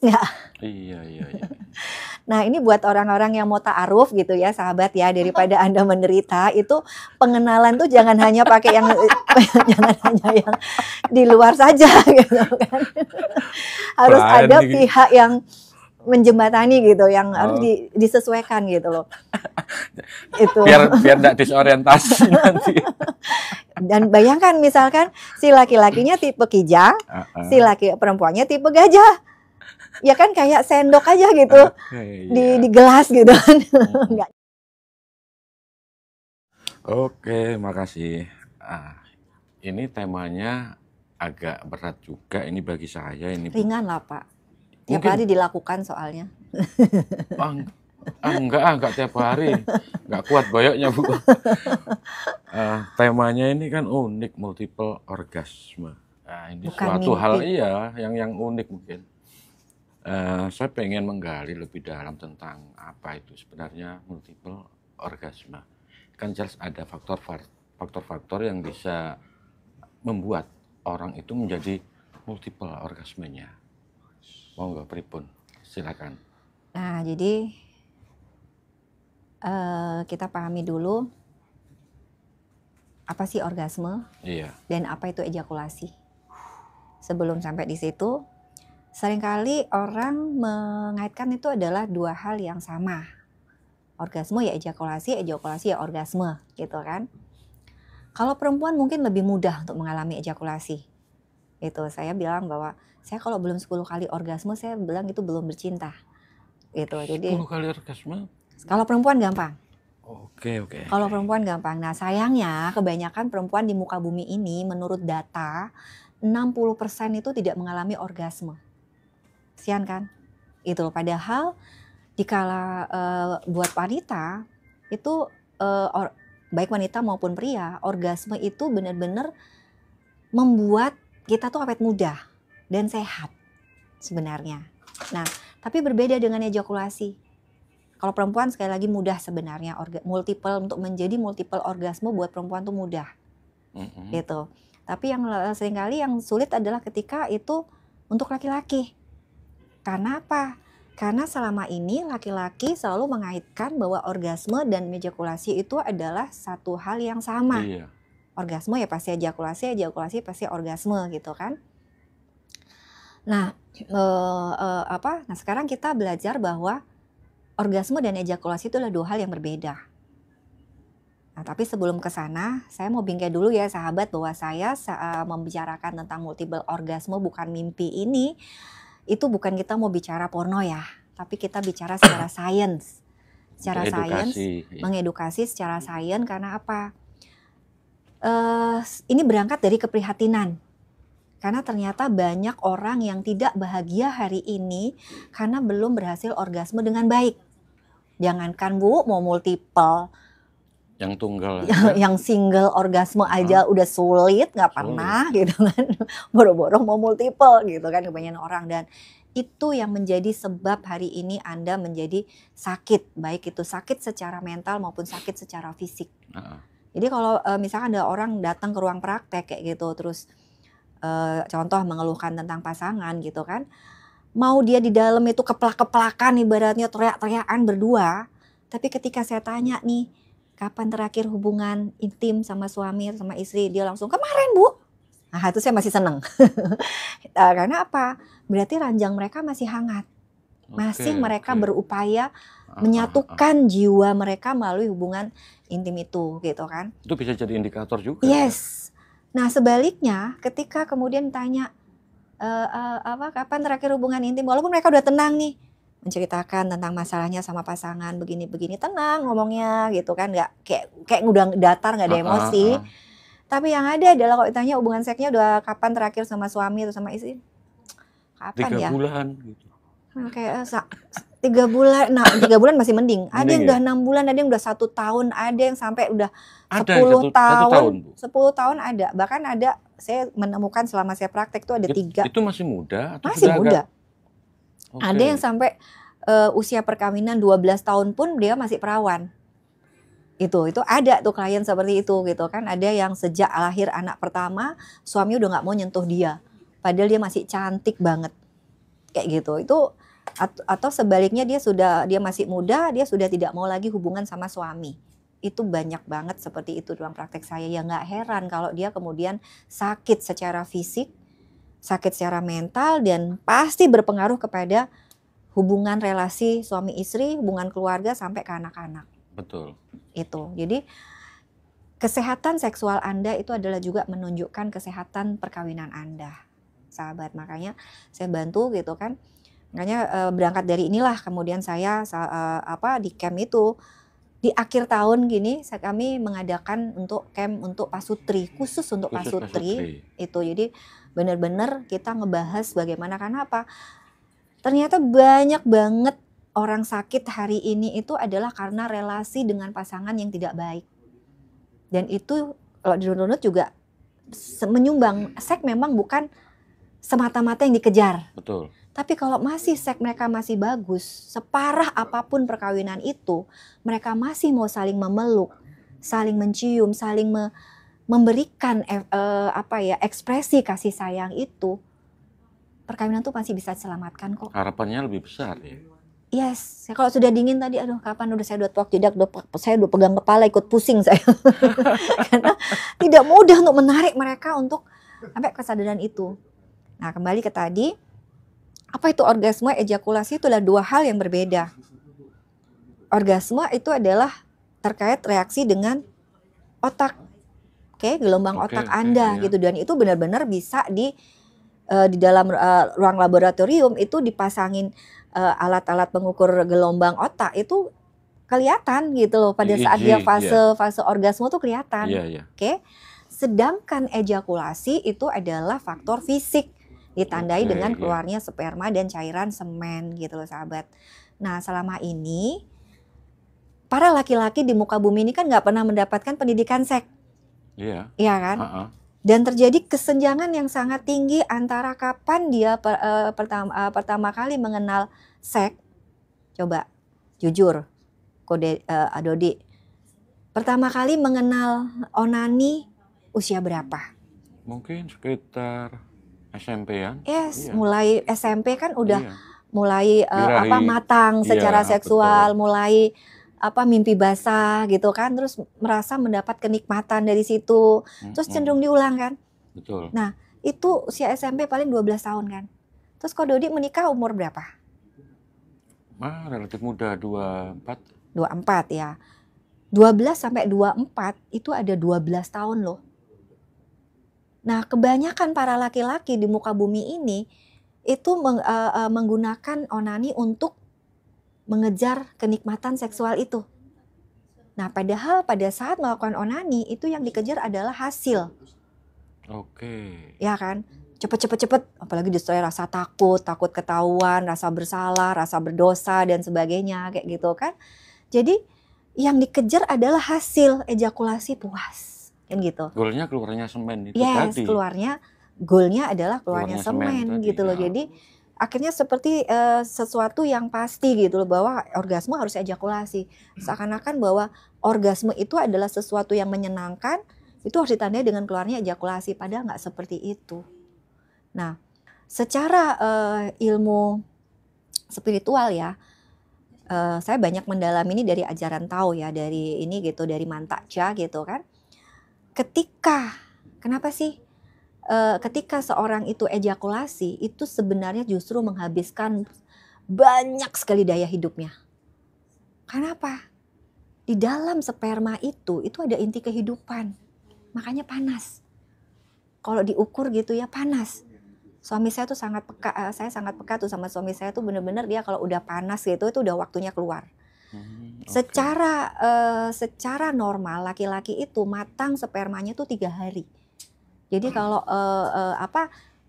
nggak? Iya, iya, iya. Nah, ini buat orang-orang yang mau ta'aruf gitu ya, sahabat ya, daripada Anda menderita, itu pengenalan tuh jangan hanya pakai yang jangan hanya yang di luar saja gitu kan. Harus Klien ada nih. pihak yang menjembatani gitu, yang harus Oh. disesuaikan gitu loh. Itu. Biar enggak disorientasi nanti. Dan bayangkan misalkan si laki-lakinya tipe kijang, si laki perempuannya tipe gajah. Ya kan kayak sendok aja gitu. Di gelas gitu kan. Enggak. Oke, makasih. Ini temanya agak berat juga ini bagi saya ini, Bu. Ringan lah, Pak. Tiap hari dilakukan soalnya. Enggak tiap hari. Enggak kuat boyoknya, Bu. Temanya ini kan unik, multiple orgasme. Ini bukan suatu mimpi. Hal yang unik mungkin. Saya pengen menggali lebih dalam tentang apa itu sebenarnya multiple orgasme. Kan jelas ada faktor-faktor yang bisa membuat orang itu menjadi multiple orgasmenya. Mau nggak pripun? Silakan. Nah, jadi kita pahami dulu apa sih orgasme? Iya. Dan apa itu ejakulasi? Sebelum sampai di situ, seringkali orang mengaitkan itu adalah dua hal yang sama. Orgasme ya ejakulasi ya orgasme, gitu kan. Kalau perempuan mungkin lebih mudah untuk mengalami ejakulasi. Itu saya bilang bahwa saya kalau belum 10 kali orgasme, saya bilang itu belum bercinta. Gitu. Jadi 10 kali orgasme? Kalau perempuan gampang. Oke. Kalau perempuan gampang. Nah, sayangnya kebanyakan perempuan di muka bumi ini menurut data 60% itu tidak mengalami orgasme. Kasian kan? Itu padahal dikala buat wanita itu baik wanita maupun pria, orgasme itu benar-benar membuat kita tuh awet muda dan sehat sebenarnya. Nah, tapi berbeda dengan ejakulasi. Kalau perempuan sekali lagi mudah sebenarnya untuk menjadi multiple orgasme buat perempuan tuh mudah. Gitu. Tapi yang seringkali yang sulit adalah ketika itu untuk laki-laki. Karena apa? Karena selama ini laki-laki selalu mengaitkan bahwa orgasme dan ejakulasi itu adalah satu hal yang sama. Iya. Orgasme ya pasti ejakulasi pasti orgasme gitu kan. Nah, nah sekarang kita belajar bahwa orgasme dan ejakulasi itu adalah dua hal yang berbeda. Nah, tapi sebelum ke sana, saya mau bingkai dulu ya sahabat bahwa saya membicarakan tentang multiple orgasme bukan mimpi ini. Itu bukan kita mau bicara porno ya, tapi kita bicara secara sains. Secara sains, mengedukasi secara sains karena apa? Ini berangkat dari keprihatinan. Karena ternyata banyak orang yang tidak bahagia hari ini karena belum berhasil orgasme dengan baik. Jangankan Bu, mau multiple. Yang tunggal. Yang single orgasme aja udah sulit, nggak pernah gitu kan. Boro-boro mau multiple gitu kan kebanyakan orang. Dan itu yang menjadi sebab hari ini Anda menjadi sakit. Baik itu sakit secara mental maupun sakit secara fisik. Jadi kalau misalkan ada orang datang ke ruang praktek kayak gitu, terus contoh mengeluhkan tentang pasangan gitu kan. Mau dia di dalam itu keplak-keplakan ibaratnya teriak-teriakan berdua. Tapi ketika saya tanya nih, kapan terakhir hubungan intim sama suami sama istri, dia langsung kemarin Bu. Nah itu saya masih seneng. Karena apa? Berarti ranjang mereka masih hangat. Masih mereka berupaya menyatukan jiwa mereka melalui hubungan intim itu gitu kan. Itu bisa jadi indikator juga. Yes. Nah sebaliknya ketika kemudian tanya kapan terakhir hubungan intim, walaupun mereka udah tenang nih, menceritakan tentang masalahnya sama pasangan begini-begini, tenang ngomongnya gitu kan, nggak kayak udah datar, nggak ada emosi. Tapi yang ada adalah kalau ditanya hubungan seksnya udah kapan terakhir sama suami atau sama istri, kapan 3 ya? 3 bulan gitu. Kayak 3 bulan, nah 3 bulan masih mending. Ada yang udah 6 bulan, ada yang udah 1 tahun, ada yang sampai udah 10 tahun. 10 tahun ada, bahkan ada saya menemukan selama saya praktek tuh ada 3. Itu masih muda? Atau masih muda. Okay. Ada yang sampai usia perkawinan 12 tahun pun dia masih perawan. Itu ada tuh klien seperti itu gitu kan. Ada yang sejak lahir anak pertama suami udah nggak mau nyentuh dia, padahal dia masih cantik banget kayak gitu. Itu atau sebaliknya dia masih muda, dia sudah tidak mau lagi hubungan sama suami. Itu banyak banget seperti itu dalam praktek saya. Ya nggak heran kalau dia kemudian sakit secara fisik, sakit secara mental, dan pasti berpengaruh kepada hubungan relasi suami istri, hubungan keluarga sampai ke anak-anak. Betul. Itu. Jadi kesehatan seksual Anda itu adalah juga menunjukkan kesehatan perkawinan Anda, sahabat. Makanya saya bantu gitu kan. Makanya berangkat dari inilah kemudian saya di camp itu di akhir tahun gini kami mengadakan untuk camp untuk pasutri, khusus untuk pasutri itu. Jadi benar-benar kita ngebahas bagaimana, karena apa? Ternyata banyak banget orang sakit hari ini itu adalah karena relasi dengan pasangan yang tidak baik. Dan itu kalau dirunut juga menyumbang. Seks memang bukan semata-mata yang dikejar. Betul. Tapi kalau masih seks mereka masih bagus, separah apapun perkawinan itu, mereka masih mau saling memeluk, saling mencium, saling memberikan ekspresi kasih sayang itu, perkawinan itu masih bisa diselamatkan kok. Harapannya lebih besar ya. Yes, kalau sudah dingin tadi, aduh kapan saya udah tok tidak, saya udah pegang kepala ikut pusing saya. Karena tidak mudah untuk menarik mereka untuk sampai kesadaran itu. Nah kembali ke tadi, apa itu orgasme, ejakulasi itu adalah dua hal yang berbeda. Orgasme itu adalah terkait reaksi dengan otak, gelombang otak Anda gitu, dan itu benar-benar bisa di dalam ruang laboratorium itu dipasangin alat-alat pengukur gelombang otak itu kelihatan gitu loh pada saat dia fase orgasme tuh kelihatan. Sedangkan ejakulasi itu adalah faktor fisik, ditandai dengan keluarnya sperma dan cairan semen gitu loh sahabat. Nah selama ini para laki-laki di muka bumi ini kan nggak pernah mendapatkan pendidikan seks. Iya kan? Dan terjadi kesenjangan yang sangat tinggi antara kapan dia pertama kali mengenal seks. Coba jujur, Dodi, pertama kali mengenal onani usia berapa? Mungkin sekitar SMP-an. Yes, mulai SMP kan udah mulai matang secara seksual, betul. Mulai mimpi basah gitu kan, terus merasa mendapat kenikmatan dari situ, terus cenderung diulang kan. Betul. Nah itu usia SMP paling 12 tahun kan. Terus kok Dodi menikah umur berapa? Relatif muda, 24. 24 ya. 12 sampai 24 itu ada 12 tahun loh. Nah kebanyakan para laki-laki di muka bumi ini itu menggunakan onani untuk mengejar kenikmatan seksual itu. Nah padahal pada saat melakukan onani itu yang dikejar adalah hasil. Ya kan? Cepet, apalagi disertai rasa takut ketahuan, rasa bersalah, rasa berdosa dan sebagainya kayak gitu kan. Jadi yang dikejar adalah hasil ejakulasi puas. Kan gitu. Goalnya keluarnya semen itu tadi. Yes, goalnya adalah keluarnya semen gitu loh. Ya. Jadi akhirnya seperti sesuatu yang pasti gitu loh, bahwa orgasme harus ejakulasi. Seakan-akan bahwa orgasme itu adalah sesuatu yang menyenangkan, itu harus ditandai dengan keluarnya ejakulasi. Padahal nggak seperti itu. Nah, secara ilmu spiritual ya, saya banyak mendalami ini dari ajaran Tao ya, dari ini gitu, dari Mantakja gitu kan. Kenapa sih ketika seorang itu ejakulasi, itu sebenarnya justru menghabiskan banyak sekali daya hidupnya. Kenapa? Di dalam sperma itu ada inti kehidupan, makanya panas. Kalau diukur gitu ya panas. Suami saya tuh sangat peka, saya sangat peka tuh sama suami saya tuh, bener-bener dia kalau udah panas gitu itu udah waktunya keluar. Secara normal laki-laki itu matang spermanya tuh 3 hari. Jadi kalau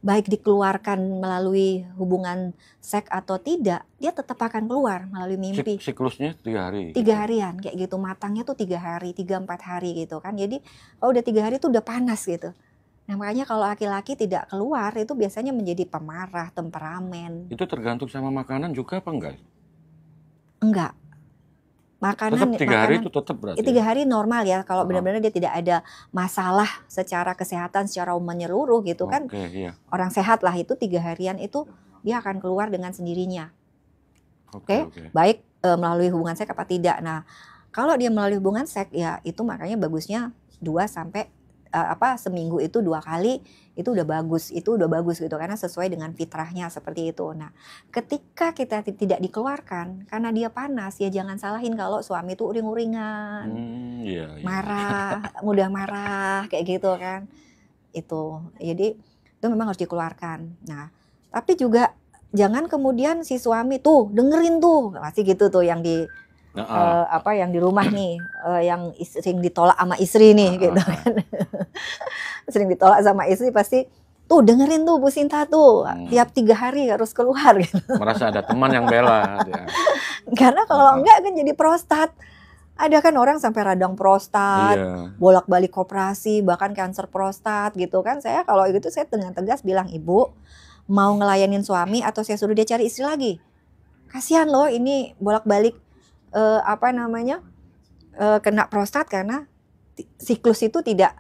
baik dikeluarkan melalui hubungan seks atau tidak, dia tetap akan keluar melalui mimpi. Siklusnya 3 hari. 3 harian kayak gitu, matangnya tuh 3 hari, 3-4 hari gitu kan. Jadi kalau udah 3 hari tuh udah panas gitu. Nah makanya kalau laki-laki tidak keluar itu biasanya menjadi pemarah, temperamen. Itu tergantung sama makanan juga apa enggak? Enggak. Tetap 3 hari itu tetap berarti. 3 hari normal ya, kalau benar-benar dia tidak ada masalah secara kesehatan secara menyeluruh gitu kan. Iya. Orang sehat lah itu 3 harian itu dia akan keluar dengan sendirinya. Oke. Baik melalui hubungan seks apa tidak. Nah, kalau dia melalui hubungan seks ya itu makanya bagusnya 2 sampai seminggu itu 2 kali itu udah bagus gitu karena sesuai dengan fitrahnya seperti itu. Nah, ketika kita tidak dikeluarkan karena dia panas ya jangan salahin kalau suami itu uring-uringan, marah, mudah marah kayak gitu kan. Itu. Jadi itu memang harus dikeluarkan. Nah, tapi juga jangan kemudian si suami tuh dengerin tuh masih gitu tuh yang di yang di rumah nih yang sering ditolak sama istri nih gitu kan. Sering ditolak sama istri pasti tuh dengerin tuh Bu Sinta tuh tiap 3 hari harus keluar gitu. Merasa ada teman yang bela. Karena kalau enggak kan jadi prostat. Ada kan orang sampai radang prostat, bolak-balik operasi, bahkan kanker prostat gitu kan. Saya kalau gitu saya dengan tegas bilang, Ibu mau ngelayanin suami atau saya suruh dia cari istri lagi. Kasihan loh ini bolak-balik kena prostat karena siklus itu tidak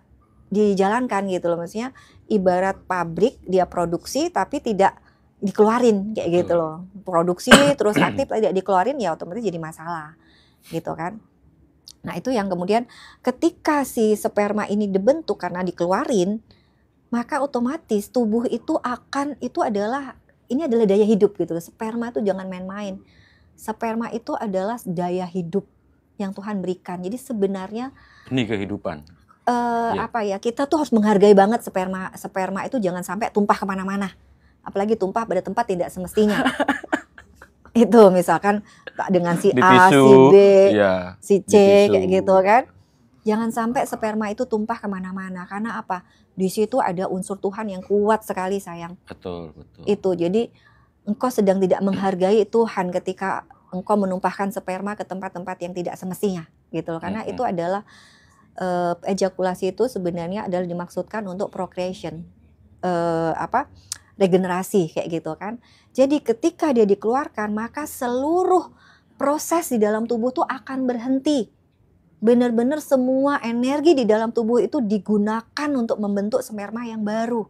dijalankan gitu loh. Maksudnya ibarat pabrik dia produksi tapi tidak dikeluarin kayak gitu loh. Produksi terus aktif tidak dikeluarin ya otomatis jadi masalah gitu kan. Nah itu yang kemudian ketika si sperma ini dibentuk karena dikeluarin maka otomatis tubuh itu adalah daya hidup gitu loh. Sperma itu jangan main-main. Sperma itu adalah daya hidup yang Tuhan berikan. Jadi sebenarnya ini kehidupan. Kita tuh harus menghargai banget sperma. Sperma itu jangan sampai tumpah kemana-mana. Apalagi tumpah pada tempat tidak semestinya. Itu misalkan dengan si A, si B, si C kayak gitu kan. Jangan sampai sperma itu tumpah kemana-mana. Karena apa? Di situ ada unsur Tuhan yang kuat sekali sayang. Betul. Itu jadi engkau sedang tidak menghargai Tuhan ketika engkau menumpahkan sperma ke tempat-tempat yang tidak semestinya gitu loh. Karena itu adalah ejakulasi itu sebenarnya adalah dimaksudkan untuk procreation, regenerasi kayak gitu kan. Jadi ketika dia dikeluarkan maka seluruh proses di dalam tubuh tuh akan berhenti. Benar-benar semua energi di dalam tubuh itu digunakan untuk membentuk sperma yang baru.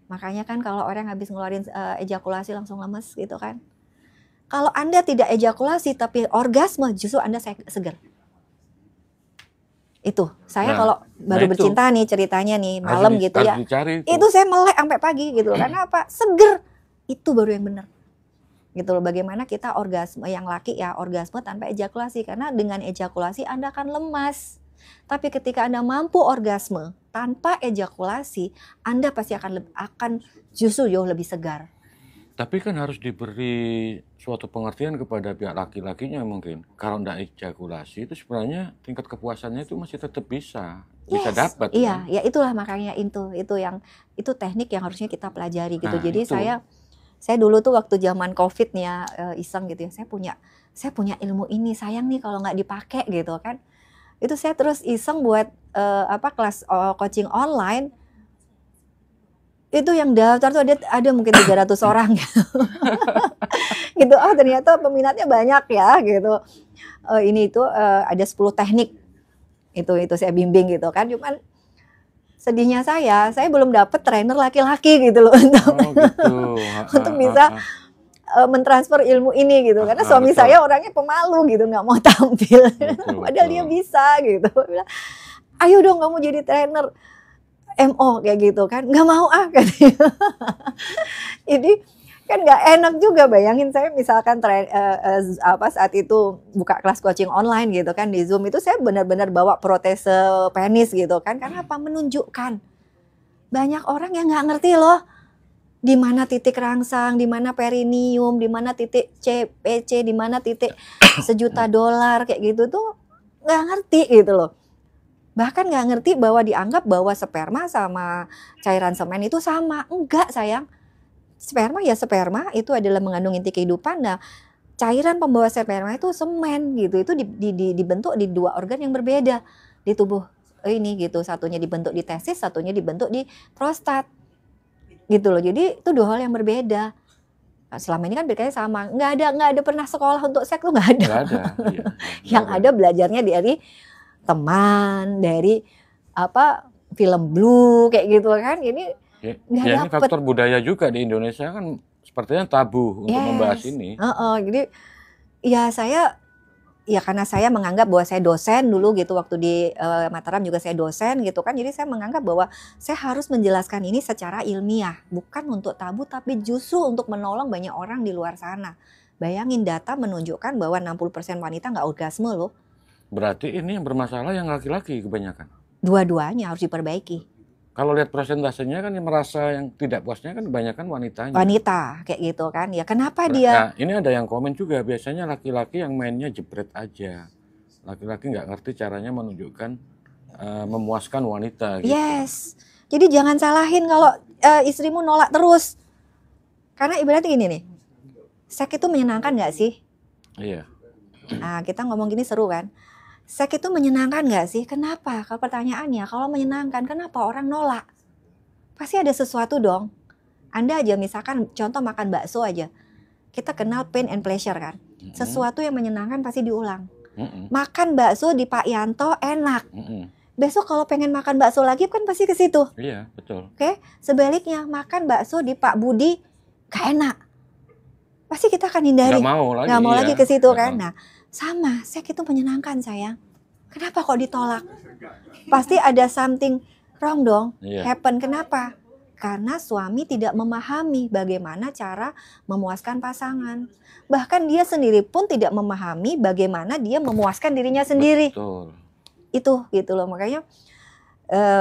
Makanya kan kalau orang habis ngeluarin ejakulasi langsung lemes gitu kan. Kalau Anda tidak ejakulasi tapi orgasme justru Anda seger. Itu saya kalau baru bercinta nih ceritanya nih malam gitu ya. Itu saya melek sampai pagi gitu. Karena apa? Seger. Itu baru yang benar. Gitu loh, bagaimana kita orgasme yang laki ya orgasme tanpa ejakulasi. Karena dengan ejakulasi Anda akan lemas. Tapi ketika Anda mampu orgasme tanpa ejakulasi, Anda pasti akan justru jauh lebih segar. Tapi kan harus diberi suatu pengertian kepada pihak laki-lakinya mungkin. Kalau tidak ejakulasi itu sebenarnya tingkat kepuasannya itu masih tetap bisa dapat. Iya, ya itulah makanya itu teknik yang harusnya kita pelajari gitu. Jadi saya dulu tuh waktu zaman COVID nih ya iseng gitu ya. Saya punya ilmu ini, sayang nih kalau nggak dipakai gitu kan. Itu saya terus iseng buat kelas coaching online. Itu yang daftar tuh ada mungkin 300 orang gitu. Oh ternyata peminatnya banyak ya gitu. Ini itu ada 10 teknik itu saya bimbing gitu kan. Cuman sedihnya saya belum dapet trainer laki-laki gitu loh untuk bisa mentransfer ilmu ini gitu. Karena suami saya orangnya pemalu gitu, nggak mau tampil. Padahal dia bisa gitu. Ayo dong kamu jadi trainer MO kayak gitu kan, nggak mau katanya. Jadi kan nggak enak juga, bayangin saya misalkan saat itu buka kelas coaching online gitu kan di Zoom itu saya benar-benar bawa protese penis gitu kan. Karena apa? Menunjukkan banyak orang yang nggak ngerti loh di mana titik rangsang, di mana perineum, di mana titik CPC, di mana titik $1.000.000 kayak gitu tuh nggak ngerti gitu loh. Bahkan nggak ngerti bahwa dianggap bahwa sperma sama cairan semen itu sama. Enggak sayang. Sperma ya sperma, itu adalah mengandung inti kehidupan. Nah, cairan pembawa sperma itu semen gitu. Itu dibentuk di 2 organ yang berbeda di tubuh ini gitu. Satunya dibentuk di testis, satunya dibentuk di prostat. Gitu loh. Jadi itu 2 hal yang berbeda. Nah, selama ini kan berkaitan sama. Nggak ada pernah sekolah untuk seks tuh nggak ada. Nggak ada. Iya, yang ada belajarnya dari teman, dari film Blue kayak gitu kan. Ini Ya, nggak ya ini dapet. faktor budaya juga di Indonesia kan sepertinya tabu untuk membahas Yes. ini. Jadi ya ya karena saya menganggap bahwa saya dosen dulu gitu, waktu di Mataram juga saya dosen gitu kan, jadi saya menganggap bahwa saya harus menjelaskan ini secara ilmiah, bukan untuk tabu tapi justru untuk menolong banyak orang di luar sana. Bayangin, data menunjukkan bahwa 60% wanita nggak orgasme loh. Berarti ini yang bermasalah yang laki-laki kebanyakan. Dua-duanya harus diperbaiki. Kalau lihat persentasenya kan yang merasa yang tidak puasnya kan kebanyakan wanitanya. Wanita kayak gitu kan. Ya kenapa Nah, dia? ini ada yang komen juga, biasanya laki-laki yang mainnya jebret aja. Laki-laki nggak ngerti caranya menunjukkan memuaskan wanita gitu. Yes. Jadi jangan salahin kalau istrimu nolak terus. Karena ibaratnya gini nih. Seks itu menyenangkan nggak sih? Iya. Nah, kita ngomong gini seru kan? Seks itu menyenangkan nggak sih? Kenapa? Kalau pertanyaannya, kalau menyenangkan, kenapa orang nolak? Pasti ada sesuatu dong. Anda aja misalkan contoh makan bakso aja. Kita kenal pain and pleasure kan? Sesuatu yang menyenangkan pasti diulang. Makan bakso di Pak Yanto enak. Besok kalau pengen makan bakso lagi kan pasti ke situ. Iya, betul. Oke, sebaliknya makan bakso di Pak Budi gak enak. Pasti kita akan hindari. Nggak mau lagi ke situ kan? Nah, sama, seks itu menyenangkan sayang. Kenapa kok ditolak? Pasti ada something wrong dong. Happen. Kenapa? Karena suami tidak memahami bagaimana cara memuaskan pasangan. Bahkan dia sendiri pun tidak memahami bagaimana dia memuaskan dirinya sendiri. Betul. Itu gitu loh. Makanya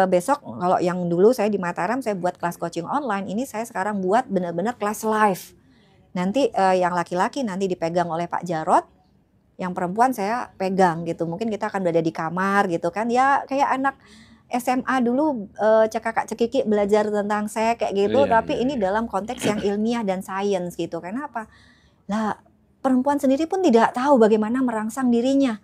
besok kalau yang dulu saya di Mataram saya buat kelas coaching online, ini saya sekarang buat benar-benar kelas live. Nanti yang laki-laki nanti dipegang oleh Pak Jarot, yang perempuan saya pegang gitu. Mungkin kita akan berada di kamar gitu kan. Ya kayak anak SMA dulu cekakak-cekiki belajar tentang seks kayak gitu. Tapi ini dalam konteks yang ilmiah dan sains gitu. Kenapa? Lah perempuan sendiri pun tidak tahu bagaimana merangsang dirinya.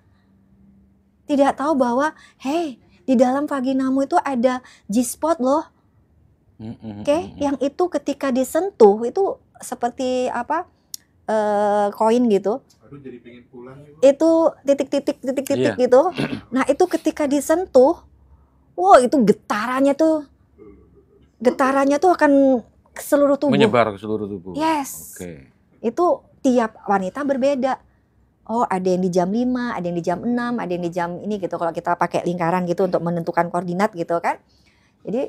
Tidak tahu bahwa hey, di dalam vaginamu itu ada G-spot loh. Oke, yang itu ketika disentuh itu seperti apa? Koin gitu. Jadi pengen pulang, itu titik-titik gitu. Nah itu ketika disentuh, wow itu getarannya tuh akan ke seluruh tubuh. Menyebar ke seluruh tubuh. Yes. Itu tiap wanita berbeda. Oh ada yang di jam 5, ada yang di jam 6, ada yang di jam ini gitu. Kalau kita pakai lingkaran gitu untuk menentukan koordinat gitu kan. Jadi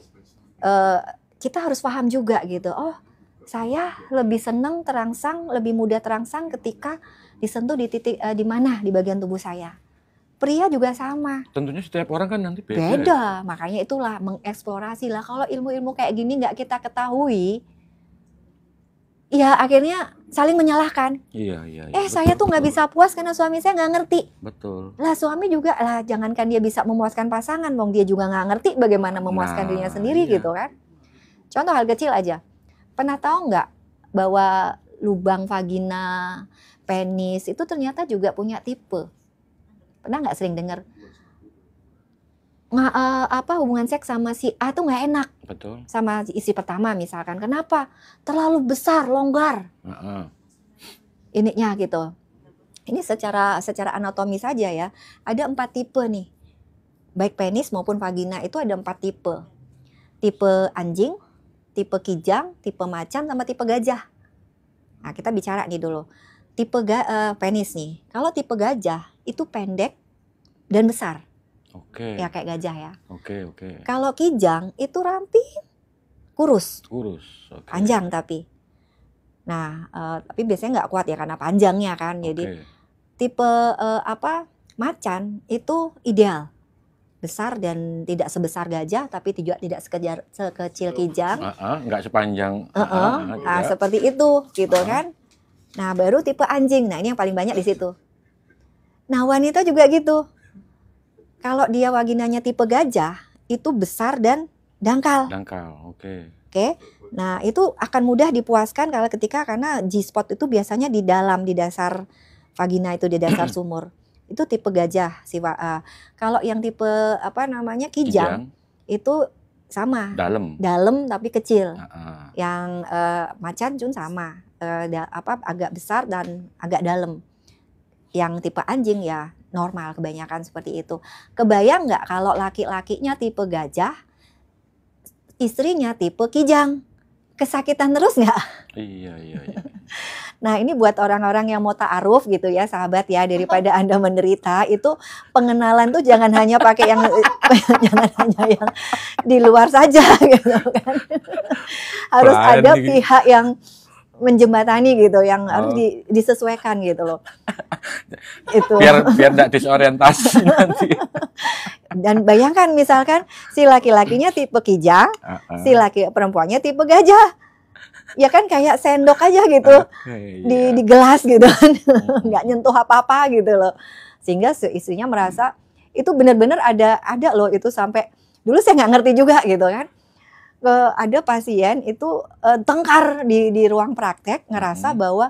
kita harus paham juga gitu. Oh saya lebih senang terangsang, lebih mudah terangsang ketika disentuh di titik di mana di bagian tubuh saya. Pria juga sama. Tentunya setiap orang kan nanti beda. Beda, makanya itulah mengeksplorasi lah. Kalau ilmu-ilmu kayak gini nggak kita ketahui, ya akhirnya saling menyalahkan. Iya. Saya tuh nggak bisa puas karena suami saya nggak ngerti. Betul. Lah suami juga lah, jangankan dia bisa memuaskan pasangan, dong dia juga nggak ngerti bagaimana memuaskan dirinya sendiri gitu kan. Contoh hal kecil aja. Pernah tahu nggak bahwa lubang vagina, penis itu ternyata juga punya tipe? Pernah nggak sering dengar? Hubungan seks sama si A tuh nggak enak. Betul. Sama isi pertama misalkan. Kenapa? Terlalu besar, longgar. Ininya gitu. Ini secara anatomi saja ya. Ada 4 tipe nih. Baik penis maupun vagina itu ada 4 tipe. Tipe anjing, tipe kijang, tipe macan, sama tipe gajah. Nah kita bicara nih dulu. Tipe penis nih. Kalau tipe gajah itu pendek dan besar. Oke. Ya kayak gajah ya. Oke. Kalau kijang itu ramping, kurus. Okay. Panjang tapi. Nah, tapi biasanya nggak kuat ya karena panjangnya kan. Jadi tipe macan itu ideal. Besar dan tidak sebesar gajah, tapi juga tidak sekecil kijang. Nggak sepanjang. Nah, seperti itu, gitu kan. Nah, baru tipe anjing. Nah, ini yang paling banyak di situ. Nah, wanita juga gitu. Kalau dia vaginanya tipe gajah, itu besar dan dangkal. Oke. Nah, itu akan mudah dipuaskan karena G-spot itu biasanya di dalam, di dasar vagina itu, di dasar sumur. Itu tipe gajah kalau yang tipe kijang itu sama dalam tapi kecil. Yang macan pun sama agak besar dan agak dalam. Yang tipe anjing ya normal kebanyakan seperti itu. Kebayang nggak kalau laki-lakinya tipe gajah, istrinya tipe kijang. Kesakitan terus nggak? Iya, iya, iya. Nah, ini buat orang-orang yang mau ta'aruf gitu ya, sahabat ya, daripada Anda menderita, itu pengenalan tuh jangan hanya pakai yang jangan hanya yang di luar saja gitu kan. Harus Klien ada nih. pihak yang menjembatani gitu, yang harus Oh, disesuaikan gitu loh. Itu. biar nggak disorientasi nanti. Dan bayangkan misalkan si laki-lakinya tipe kijang, si laki perempuannya tipe gajah. Ya kan kayak sendok aja gitu Oke, di iya. gelas gitu kan. Mm-mm. Nggak nyentuh apa-apa gitu loh. Sehingga istrinya merasa itu benar-benar ada loh itu sampai dulu saya nggak ngerti juga gitu kan. Ada pasien itu tengkar di ruang praktek ngerasa Mm-mm. bahwa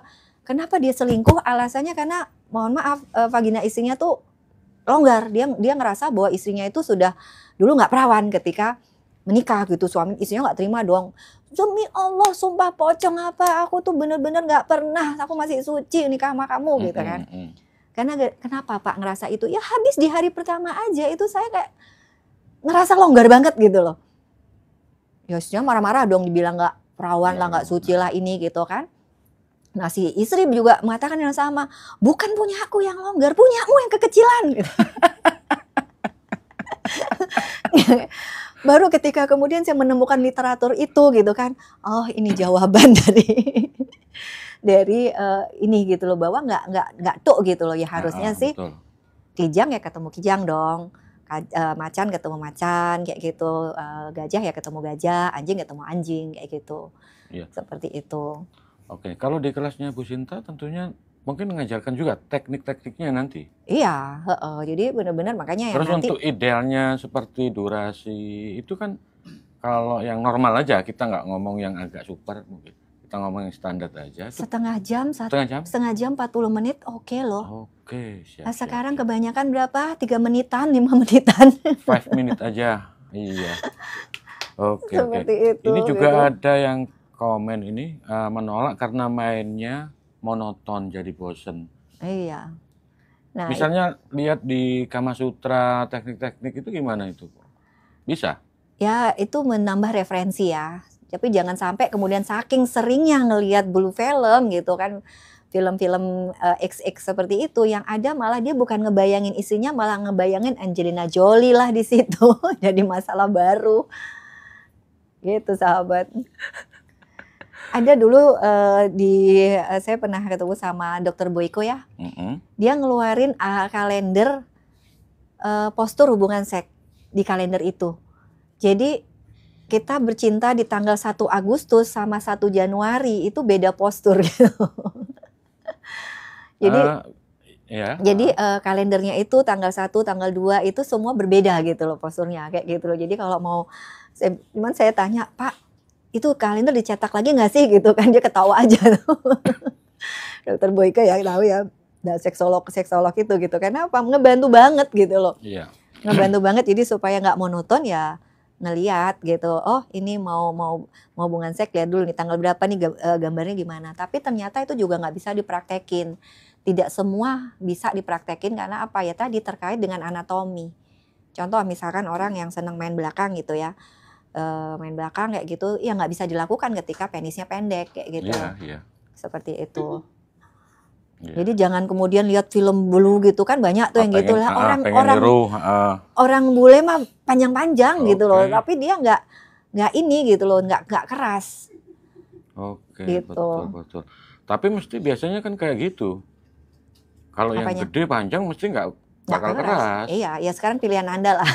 kenapa dia selingkuh, alasannya karena mohon maaf vagina istrinya tuh longgar. Dia ngerasa bahwa istrinya itu sudah dulu nggak perawan ketika menikah gitu. Suami istrinya nggak terima dong. Demi Allah, sumpah pocong apa, aku tuh bener-bener nggak pernah, aku masih suci nikah sama kamu gitu kan. Mm-mm. Karena kenapa Pak ngerasa itu? Ya habis di hari pertama aja itu saya kayak ngerasa longgar banget gitu loh. Ya istrinya marah-marah dong, dibilang nggak perawan lah, nggak suci lah ini gitu kan. Nah si istri juga mengatakan yang sama, bukan punya aku yang longgar, punyamu yang kekecilan. Gitu. Baru ketika kemudian saya menemukan literatur itu gitu kan, oh ini jawaban dari ini gitu loh, bahwa nggak tuh gitu loh ya, harusnya sih Betul. kijang ya ketemu kijang dong, macan ketemu macan kayak gitu, gajah ya ketemu gajah, anjing ketemu anjing kayak gitu, Iya. seperti itu. Oke, kalau di kelasnya Bu Sinta tentunya mungkin mengajarkan juga teknik-tekniknya nanti. Iya, jadi benar-benar makanya yang Terus nanti untuk idealnya seperti durasi itu kan kalau yang normal aja, kita nggak ngomong yang agak super mungkin. Kita ngomong yang standar aja. Itu setengah jam, setengah jam? 40 menit oke loh. Oke, Nah, siap. sekarang kebanyakan berapa? 3 menitan, 5 menitan. 5 minute aja. Iya. Oke, oke. Seperti itu Ini juga gitu. ada yang komen ini menolak karena mainnya monoton jadi bosen. Iya. Nah, Misalnya lihat di Kama Sutra teknik-teknik itu gimana itu? Bisa? ya itu menambah referensi ya. Tapi jangan sampai kemudian saking seringnya ngelihat blue film gitu kan, film-film XX seperti itu, yang ada malah dia bukan ngebayangin istrinya, malah ngebayangin Angelina Jolie lah di situ. Jadi masalah baru. Gitu sahabat. Ada dulu saya pernah ketemu sama Dokter Boyko ya. Mm-mm. Dia ngeluarin kalender postur hubungan seks di kalender itu. Jadi kita bercinta di tanggal 1 Agustus sama 1 Januari itu beda postur gitu. Jadi Ya. jadi kalendernya itu tanggal 1, tanggal 2 itu semua berbeda gitu loh posturnya kayak gitu loh. Jadi kalau mau cuman saya tanya, "Pak, itu kalender dicetak lagi nggak sih?" gitu kan, dia ketawa aja. Dokter Boyke ya tahu ya, seksolog itu gitu. Kenapa? Ngebantu banget gitu loh. Iya. Ngebantu banget jadi supaya nggak monoton ya, ngelihat gitu. Oh, ini mau hubungan seks, lihat dulu nih tanggal berapa nih, gambarnya gimana. Tapi ternyata itu juga nggak bisa dipraktekin. Tidak semua bisa dipraktekin karena apa ya, tadi terkait dengan anatomi. Contoh misalkan orang yang senang main belakang gitu ya. Main belakang kayak gitu ya nggak bisa dilakukan ketika penisnya pendek kayak gitu. Iya. Seperti itu. Iya. Jadi jangan kemudian lihat film bulu gitu kan, banyak tuh yang gitu lah, orang bule mah panjang-panjang gitu loh, tapi dia nggak ini gitu loh, nggak keras. Oke, Gitu. betul. Tapi mesti biasanya kan kayak gitu. Kalau yang gede panjang mesti nggak bakal keras. Iya, ya sekarang pilihan Anda lah.